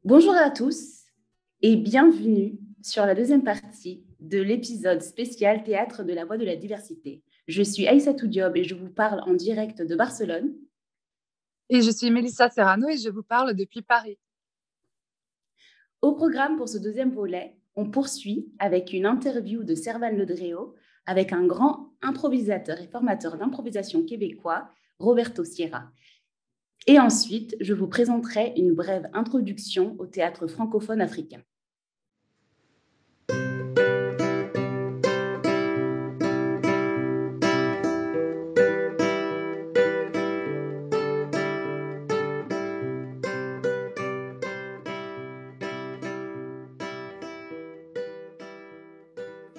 Bonjour à tous et bienvenue sur la deuxième partie de l'épisode spécial Théâtre de la Voix de la Diversité. Je suis Aïssatou Diop et je vous parle en direct de Barcelone. Et je suis Mélissa Serrano et je vous parle depuis Paris. Au programme pour ce deuxième volet, on poursuit avec une interview de Servan Ledréau avec un grand improvisateur et formateur d'improvisation québécois, Roberto Sierra. Et ensuite, je vous présenterai une brève introduction au théâtre francophone africain.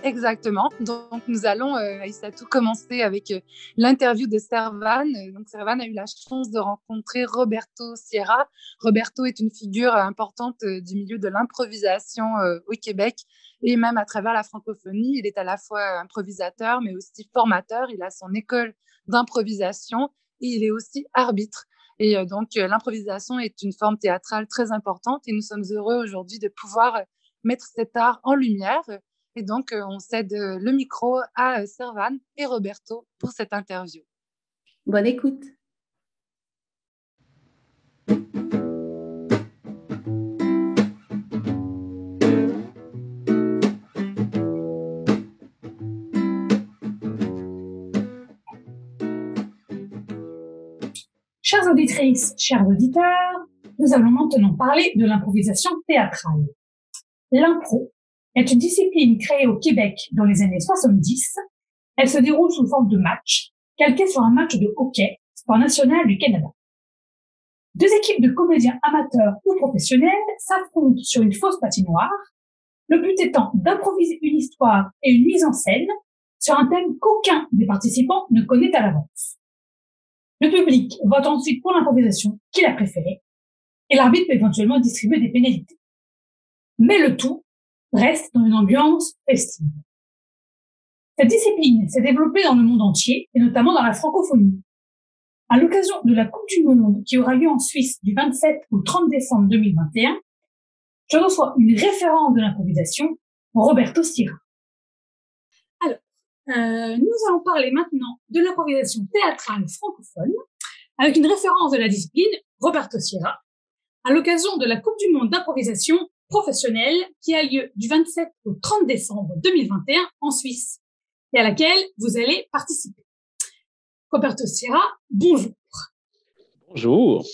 Exactement. Donc, nous allons, Aïssatou, commencer avec l'interview de Servan. Donc, Servan a eu la chance de rencontrer Roberto Sierra. Roberto est une figure importante du milieu de l'improvisation au Québec et même à travers la francophonie. Il est à la fois improvisateur, mais aussi formateur. Il a son école d'improvisation et il est aussi arbitre. Et donc, l'improvisation est une forme théâtrale très importante et nous sommes heureux aujourd'hui de pouvoir mettre cet art en lumière. Et donc, on cède le micro à Servan et Roberto pour cette interview. Bonne écoute. Chères auditrices, chers auditeurs, nous allons maintenant parler de l'improvisation théâtrale. L'impro est une discipline créée au Québec dans les années 70. Elle se déroule sous forme de match, calqué sur un match de hockey, sport national du Canada. Deux équipes de comédiens amateurs ou professionnels s'affrontent sur une fausse patinoire, le but étant d'improviser une histoire et une mise en scène sur un thème qu'aucun des participants ne connaît à l'avance. Le public vote ensuite pour l'improvisation qu'il a préférée et l'arbitre peut éventuellement distribuer des pénalités. Mais le tout reste dans une ambiance festive. Cette discipline s'est développée dans le monde entier et notamment dans la francophonie. À l'occasion de la Coupe du Monde qui aura lieu en Suisse du 27 au 30 décembre 2021, je reçois une référence de l'improvisation, Roberto Sierra. Alors, nous allons parler maintenant de l'improvisation théâtrale francophone avec une référence de la discipline, Roberto Sierra, à l'occasion de la Coupe du Monde d'improvisation professionnelle qui a lieu du 27 au 30 décembre 2021 en Suisse et à laquelle vous allez participer. Roberto Sierra, bonjour. Bonjour.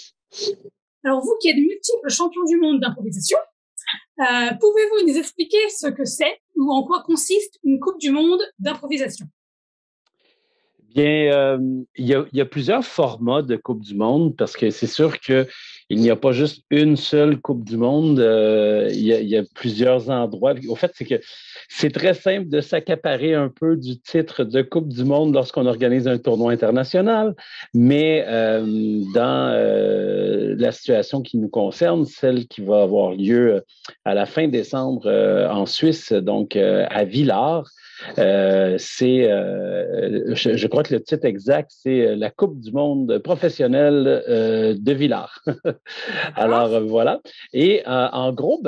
Alors vous qui êtes multiple champion du monde d'improvisation, pouvez-vous nous expliquer ce que c'est ou en quoi consiste une Coupe du Monde d'improvisation? Bien, il y a plusieurs formats de Coupe du Monde parce que c'est sûr qu'il n'y a pas juste une seule Coupe du Monde. Il y a plusieurs endroits. Au fait, c'est que c'est très simple de s'accaparer un peu du titre de Coupe du Monde lorsqu'on organise un tournoi international, mais dans la situation qui nous concerne, celle qui va avoir lieu à la fin décembre en Suisse, donc à Villars, je crois que le titre exact, c'est la Coupe du monde professionnelle de Villars. Alors, voilà. Et en gros,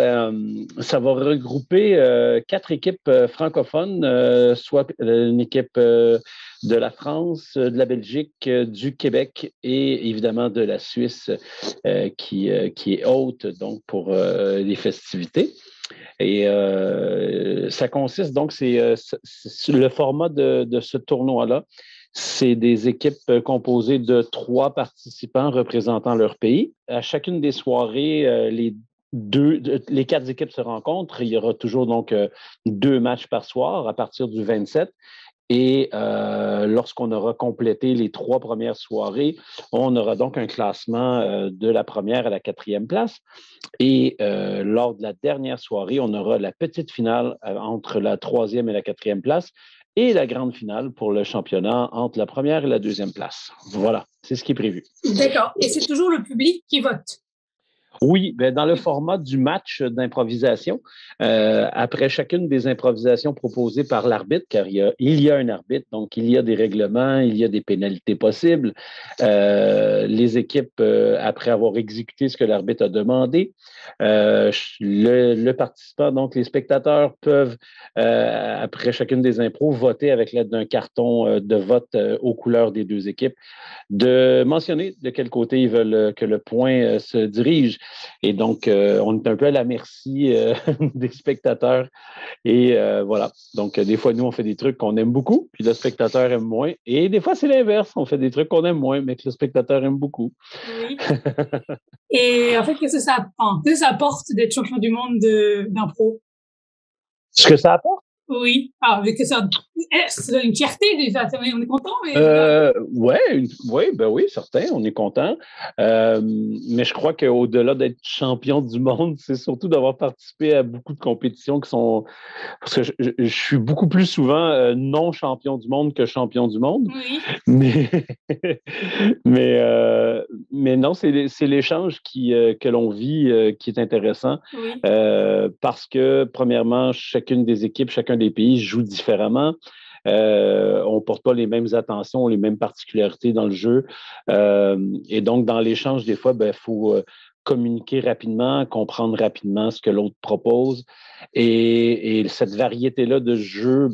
ça va regrouper 4 équipes francophones, soit une équipe de la France, de la Belgique, du Québec et évidemment de la Suisse qui est hôte donc pour les festivités. Et ça consiste donc, c'est le format de ce tournoi-là. C'est des équipes composées de 3 participants représentant leur pays. À chacune des soirées, les 4 équipes se rencontrent. Il y aura toujours donc 2 matchs par soir à partir du 27. Et lorsqu'on aura complété les 3 premières soirées, on aura donc un classement de la première à la 4e place. Et lors de la dernière soirée, on aura la petite finale entre la 3e et la 4e place et la grande finale pour le championnat entre la première et la 2e place. Voilà, c'est ce qui est prévu. D'accord. Et c'est toujours le public qui vote? Oui, ben dans le format du match d'improvisation, après chacune des improvisations proposées par l'arbitre, car il y a un arbitre, donc il y a des règlements, il y a des pénalités possibles. Les équipes, après avoir exécuté ce que l'arbitre a demandé, le participant, donc les spectateurs peuvent, après chacune des impros, voter avec l'aide d'un carton de vote aux couleurs des deux équipes, de mentionner de quel côté ils veulent que le point se dirige. Et donc, on est un peu à la merci des spectateurs. Et voilà. Donc, des fois, nous, on fait des trucs qu'on aime beaucoup, puis le spectateur aime moins. Et des fois, c'est l'inverse. On fait des trucs qu'on aime moins, mais que le spectateur aime beaucoup. Oui. Et en fait, qu'est-ce que ça apporte d'être champion du monde d'impro? Ce que ça apporte? Oui. Ah, avec ça, c'est une fierté déjà. On est content, mais. Ben oui, certain, on est content. Mais je crois qu'au-delà d'être champion du monde, c'est surtout d'avoir participé à beaucoup de compétitions qui sont. Parce que je suis beaucoup plus souvent non champion du monde que champion du monde. Oui. Mais, mais non, c'est l'échange que l'on vit qui est intéressant. Oui. Parce que, premièrement, chacune des équipes, chacun des pays joue différemment. On ne porte pas les mêmes attentions, les mêmes particularités dans le jeu. Et donc, dans l'échange, des fois, il faut communiquer rapidement, comprendre rapidement ce que l'autre propose. Et cette variété-là de jeu,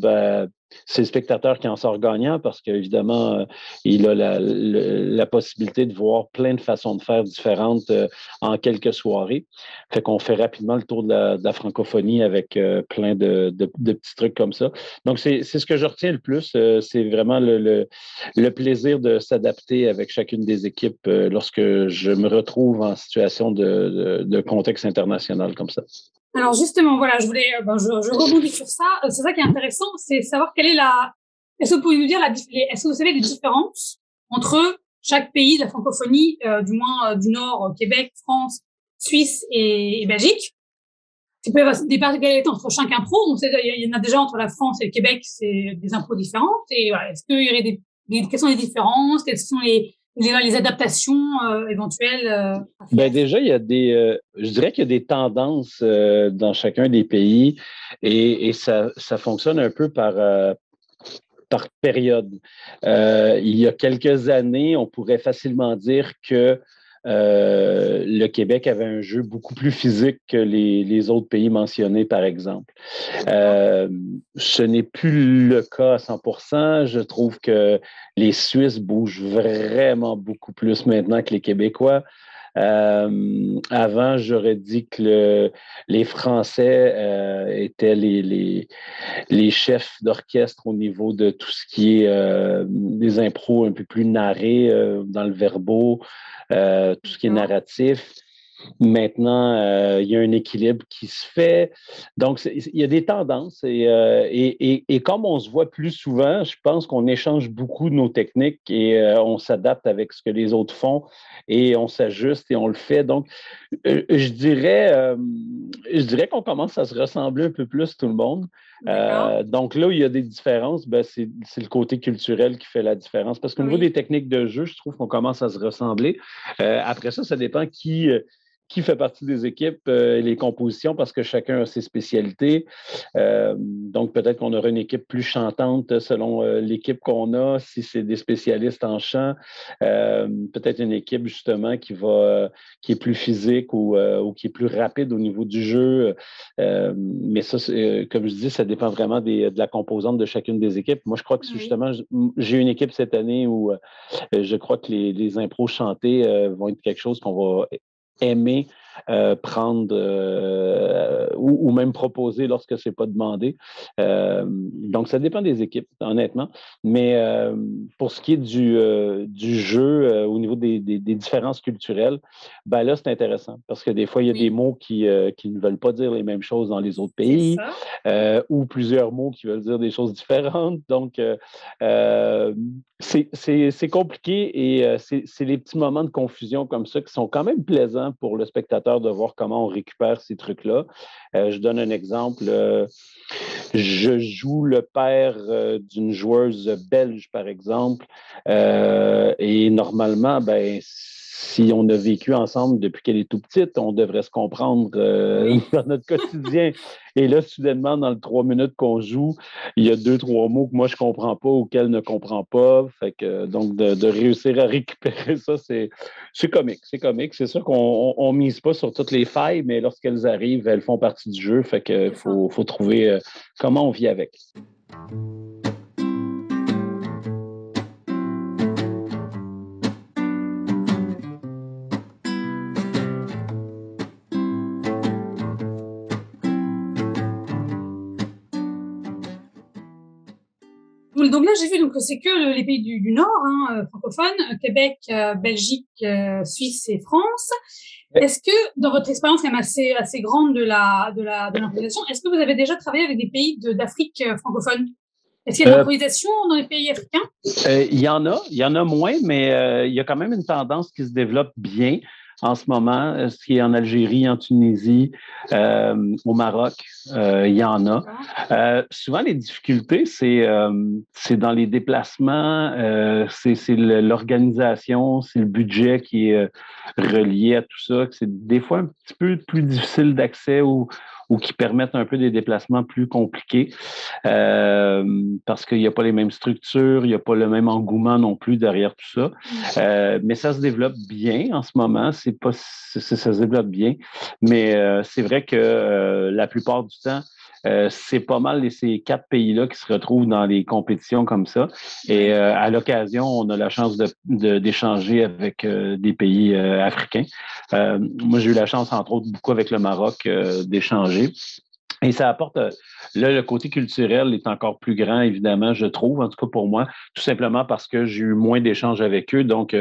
c'est le spectateur qui en sort gagnant parce qu'évidemment, il a la possibilité de voir plein de façons de faire différentes en quelques soirées. Fait qu'on fait rapidement le tour de la francophonie avec plein de petits trucs comme ça. Donc, c'est ce que je retiens le plus. C'est vraiment le plaisir de s'adapter avec chacune des équipes lorsque je me retrouve en situation de contexte international comme ça. Alors justement, voilà, je rebondis sur ça. C'est ça qui est intéressant, c'est savoir quelle est est-ce que vous pouvez nous dire est-ce que vous savez les différences entre chaque pays de la francophonie, du moins du Nord, Québec, France, Suisse et Belgique? Il peut y avoir des particularités entre chaque impro. On sait, il y en a déjà entre la France et le Québec, c'est des impros différentes. Et voilà, est-ce qu'il y aurait quelles sont les différences? Quelles sont les adaptations éventuelles déjà, il y a je dirais qu'il y a des tendances dans chacun des pays et ça fonctionne un peu par période. Il y a quelques années, on pourrait facilement dire que le Québec avait un jeu beaucoup plus physique que les autres pays mentionnés, par exemple. Ce n'est plus le cas à 100%. Je trouve que les Suisses bougent vraiment beaucoup plus maintenant que les Québécois. Avant, j'aurais dit que les Français étaient les chefs d'orchestre au niveau de tout ce qui est des impros un peu plus narrés dans le verbo, tout ce qui est narratif. Maintenant, il y a un équilibre qui se fait. Donc, il y a des tendances. Et comme on se voit plus souvent, je pense qu'on échange beaucoup de nos techniques et on s'adapte avec ce que les autres font et on s'ajuste et on le fait. Donc, je dirais qu'on commence à se ressembler un peu plus tout le monde. Donc là où il y a des différences, c'est le côté culturel qui fait la différence. Parce qu'au niveau des techniques de jeu, je trouve qu'on commence à se ressembler. Après ça dépend qui fait partie des équipes et les compositions parce que chacun a ses spécialités. Donc, peut-être qu'on aura une équipe plus chantante selon l'équipe qu'on a, si c'est des spécialistes en chant. Peut-être une équipe, justement, qui est plus physique ou qui est plus rapide au niveau du jeu. Mais ça, comme je dis, ça dépend vraiment de la composante de chacune des équipes. Moi, je crois que justement, j'ai une équipe cette année où je crois que les impros chantés vont être quelque chose qu'on va aimer prendre ou même proposer lorsque c'est pas demandé. Donc, ça dépend des équipes, honnêtement. Mais pour ce qui est du jeu au niveau des différences culturelles, là, c'est intéressant parce que des fois, il y a des mots qui ne veulent pas dire les mêmes choses dans les autres pays ou plusieurs mots qui veulent dire des choses différentes. Donc, c'est compliqué et c'est les petits moments de confusion comme ça qui sont quand même plaisants pour le spectateur de voir comment on récupère ces trucs-là. Je donne un exemple. Je joue le père d'une joueuse belge, par exemple, et normalement, si on a vécu ensemble depuis qu'elle est toute petite, on devrait se comprendre dans notre quotidien. Et là, soudainement, dans les 3 minutes qu'on joue, il y a 2, 3 mots que moi, je ne comprends pas ou qu'elle ne comprend pas. Fait que, donc, de réussir à récupérer ça, c'est comique. C'est comique. C'est sûr qu'on ne mise pas sur toutes les failles, mais lorsqu'elles arrivent, elles font partie du jeu. Fait que faut trouver comment on vit avec. Donc là, j'ai vu donc c'est que les pays du Nord, francophones, Québec, Belgique, Suisse et France. Est-ce que dans votre expérience quand même assez grande de l'improvisation, est-ce que vous avez déjà travaillé avec des pays d'Afrique francophone? Est-ce qu'il y a de l'improvisation dans les pays africains? Il y en a moins, mais il y a quand même une tendance qui se développe bien en ce moment, ce qui est en Algérie, en Tunisie, au Maroc, il y en a. Souvent, les difficultés, c'est dans les déplacements, c'est l'organisation, c'est le budget qui est relié à tout ça, que c'est des fois un petit peu plus difficile d'accès ou qui permettent un peu des déplacements plus compliqués parce qu'il n'y a pas les mêmes structures, il n'y a pas le même engouement non plus derrière tout ça. Mais ça se développe bien en ce moment, ça se développe bien, mais c'est vrai que la plupart du temps, c'est pas mal ces 4 pays-là qui se retrouvent dans les compétitions comme ça. Et à l'occasion, on a la chance d'échanger avec des pays africains. Moi, j'ai eu la chance, entre autres, beaucoup avec le Maroc, d'échanger. Et ça apporte, là, le côté culturel est encore plus grand, évidemment, je trouve, en tout cas pour moi, tout simplement parce que j'ai eu moins d'échanges avec eux. Donc,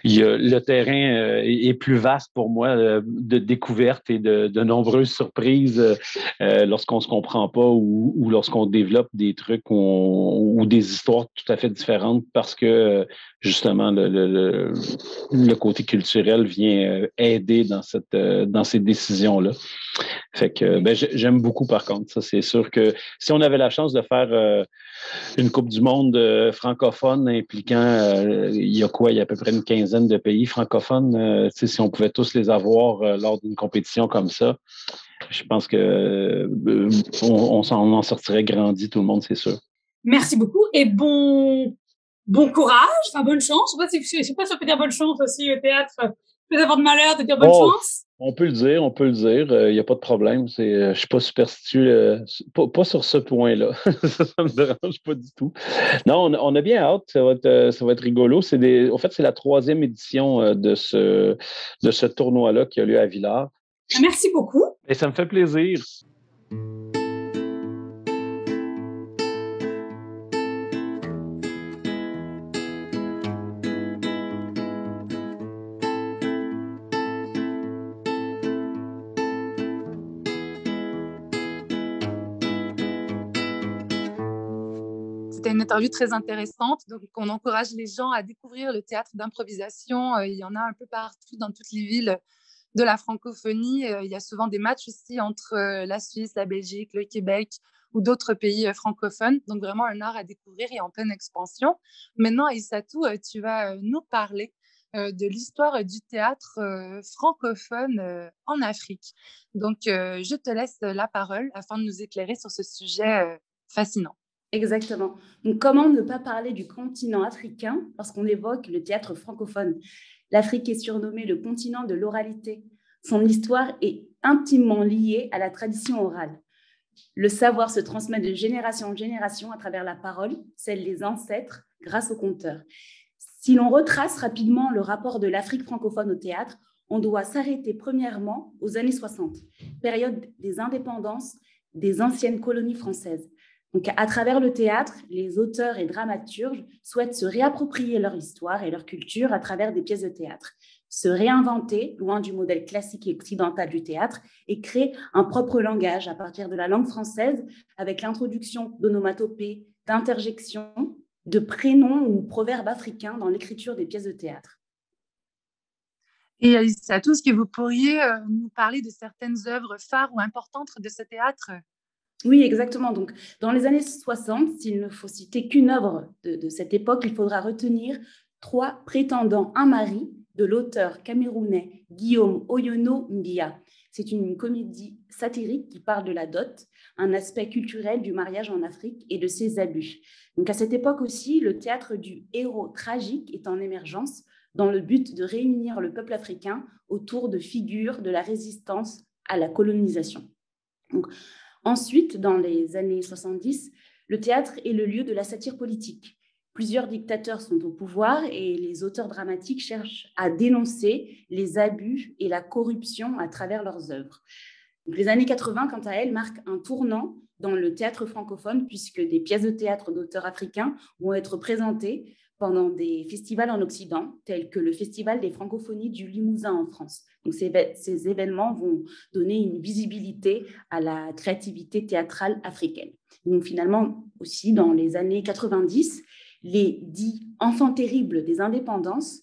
le terrain est plus vaste pour moi de découvertes et de nombreuses surprises lorsqu'on se comprend pas ou lorsqu'on développe des trucs ou des histoires tout à fait différentes parce que, justement, le côté culturel vient aider dans ces décisions-là. Fait que j'aime beaucoup par contre. Ça, c'est sûr que si on avait la chance de faire une Coupe du Monde francophone impliquant il y a à peu près une quinzaine de pays francophones, si on pouvait tous les avoir lors d'une compétition comme ça, je pense que on en sortirait grandi, tout le monde, c'est sûr. Merci beaucoup et bon courage, bonne chance. Je sais pas si on peut dire bonne chance aussi au théâtre. Peut avoir de malheur de dire bonne chance. On peut le dire. Il n'y a pas de problème. Je ne suis pas superstitieux, pas sur ce point-là. Ça ne me dérange pas du tout. Non, on a bien hâte. Ça va être rigolo. En fait, c'est la 3e édition de ce tournoi-là qui a lieu à Villars. Merci beaucoup. Et ça me fait plaisir. C'était une interview très intéressante. Donc, on encourage les gens à découvrir le théâtre d'improvisation. Il y en a un peu partout dans toutes les villes de la francophonie. Il y a souvent des matchs aussi entre la Suisse, la Belgique, le Québec ou d'autres pays francophones. Donc, vraiment un art à découvrir et en pleine expansion. Maintenant, Aïssatou, tu vas nous parler de l'histoire du théâtre francophone en Afrique. Donc, je te laisse la parole afin de nous éclairer sur ce sujet fascinant. Exactement. Donc, comment ne pas parler du continent africain lorsqu'on évoque le théâtre francophone? L'Afrique est surnommée le continent de l'oralité. Son histoire est intimement liée à la tradition orale. Le savoir se transmet de génération en génération à travers la parole, celle des ancêtres, grâce aux conteurs. Si l'on retrace rapidement le rapport de l'Afrique francophone au théâtre, on doit s'arrêter premièrement aux années 60, période des indépendances des anciennes colonies françaises. Donc, à travers le théâtre, les auteurs et dramaturges souhaitent se réapproprier leur histoire et leur culture à travers des pièces de théâtre, se réinventer, loin du modèle classique et occidental du théâtre, et créer un propre langage à partir de la langue française avec l'introduction d'onomatopées, d'interjections, de prénoms ou proverbes africains dans l'écriture des pièces de théâtre. Et Aïssatou, est-ce que vous pourriez nous parler de certaines œuvres phares ou importantes de ce théâtre ? Oui, exactement. Donc, dans les années 60, s'il ne faut citer qu'une œuvre de cette époque, il faudra retenir 3 prétendants, un mari de l'auteur camerounais Guillaume Oyono Mbia. C'est une comédie satirique qui parle de la dot, un aspect culturel du mariage en Afrique et de ses abus. Donc à cette époque aussi, le théâtre du héros tragique est en émergence dans le but de réunir le peuple africain autour de figures de la résistance à la colonisation. Donc, ensuite, dans les années 70, le théâtre est le lieu de la satire politique. Plusieurs dictateurs sont au pouvoir et les auteurs dramatiques cherchent à dénoncer les abus et la corruption à travers leurs œuvres. Donc, les années 80, quant à elles, marquent un tournant dans le théâtre francophone puisque des pièces de théâtre d'auteurs africains vont être présentées pendant des festivals en Occident, tels que le Festival des Francophonies du Limousin en France. Donc, ces événements vont donner une visibilité à la créativité théâtrale africaine. Donc, finalement, aussi, dans les années 90, les dits enfants terribles des indépendances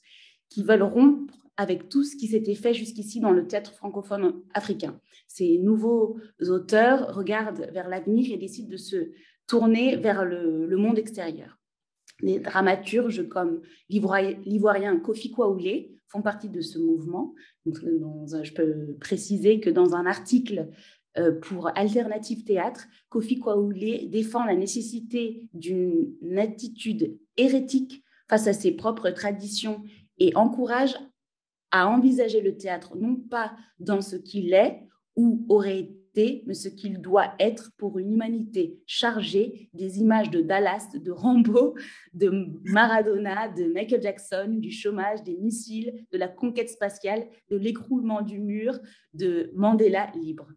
qui veulent rompre avec tout ce qui s'était fait jusqu'ici dans le théâtre francophone africain. Ces nouveaux auteurs regardent vers l'avenir et décident de se tourner vers le monde extérieur. Les dramaturges comme l'ivoirien Kofi Kwaoulé font partie de ce mouvement. Donc, je peux préciser que dans un article pour Alternative Théâtre, Kofi Kwaoulé défend la nécessité d'une attitude hérétique face à ses propres traditions et encourage à envisager le théâtre non pas dans ce qu'il est ou aurait été, mais ce qu'il doit être pour une humanité chargée des images de Dallas, de Rambo, de Maradona, de Michael Jackson, du chômage, des missiles, de la conquête spatiale, de l'écroulement du mur, de Mandela libre.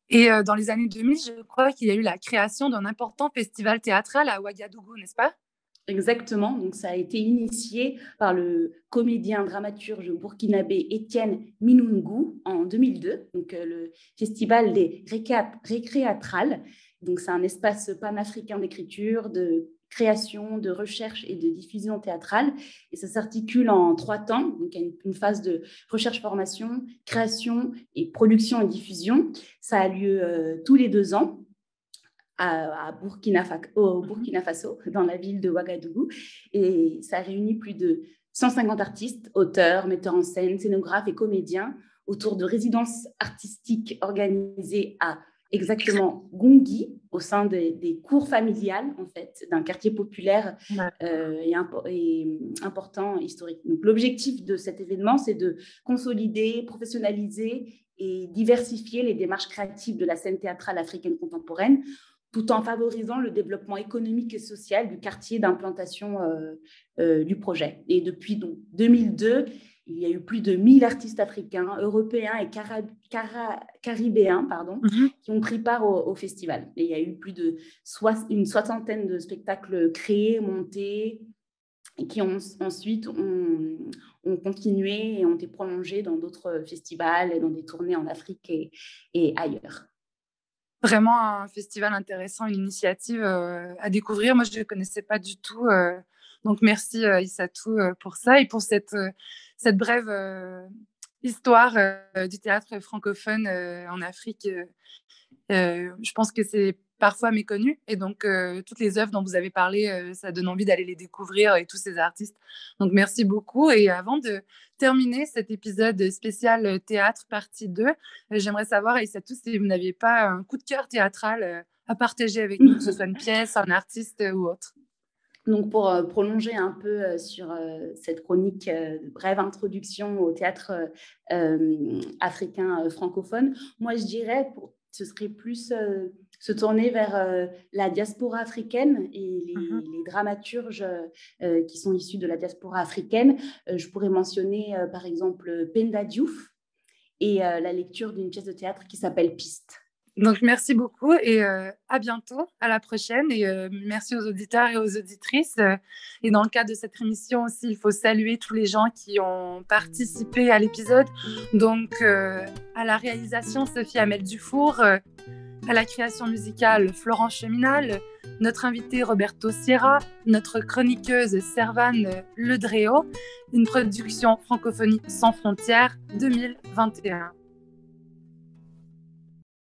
Et dans les années 2000, je crois qu'il y a eu la création d'un important festival théâtral à Ouagadougou, n'est-ce pas ? Exactement, donc ça a été initié par le comédien dramaturge burkinabé Étienne Minungou en 2002, donc le festival des récréatrales. Donc c'est un espace panafricain d'écriture, de création, de recherche et de diffusion théâtrale. Et ça s'articule en 3 temps. Donc il y a une phase de recherche-formation, création et production et diffusion. Ça a lieu tous les 2 ans. Au Burkina Faso, dans la ville de Ouagadougou. Et ça réunit plus de 150 artistes, auteurs, metteurs en scène, scénographes et comédiens autour de résidences artistiques organisées à exactement Gongui, au sein des cours familiales, en fait, d'un quartier populaire et important historique. Donc, l'objectif de cet événement, c'est de consolider, professionnaliser et diversifier les démarches créatives de la scène théâtrale africaine contemporaine, tout en favorisant le développement économique et social du quartier d'implantation du projet. Et depuis donc, 2002, il y a eu plus de 1000 artistes africains, européens et caribéens qui ont pris part au festival. Et il y a eu plus de une soixantaine de spectacles créés, montés, et qui ensuite ont continué et ont été prolongés dans d'autres festivals et dans des tournées en Afrique et ailleurs. Vraiment un festival intéressant, une initiative à découvrir. Moi, je ne le connaissais pas du tout. Donc, merci Aïssatou pour ça et pour cette brève histoire du théâtre francophone en Afrique. Je pense que c'est parfois méconnu. Et donc, toutes les œuvres dont vous avez parlé, ça donne envie d'aller les découvrir et tous ces artistes. Donc, merci beaucoup. Et avant de terminer cet épisode spécial théâtre partie 2, j'aimerais savoir, Aïssatou, si vous n'aviez pas un coup de cœur théâtral à partager avec nous, que ce soit une pièce, un artiste ou autre. Donc, pour prolonger un peu sur cette chronique, brève introduction au théâtre africain francophone, moi, je dirais, ce serait plus se tourner vers la diaspora africaine et les dramaturges qui sont issus de la diaspora africaine. Je pourrais mentionner, par exemple, Penda Diouf et la lecture d'une pièce de théâtre qui s'appelle Piste. Donc, merci beaucoup et à bientôt, à la prochaine. Et merci aux auditeurs et aux auditrices. Et dans le cadre de cette émission aussi, il faut saluer tous les gens qui ont participé à l'épisode. Donc, à la réalisation, Sophie Hamel Dufour, à la création musicale, Florence Cheminal, notre invité Roberto Sierra, notre chroniqueuse Servane Ledréo, une production Francophonie sans frontières 2021.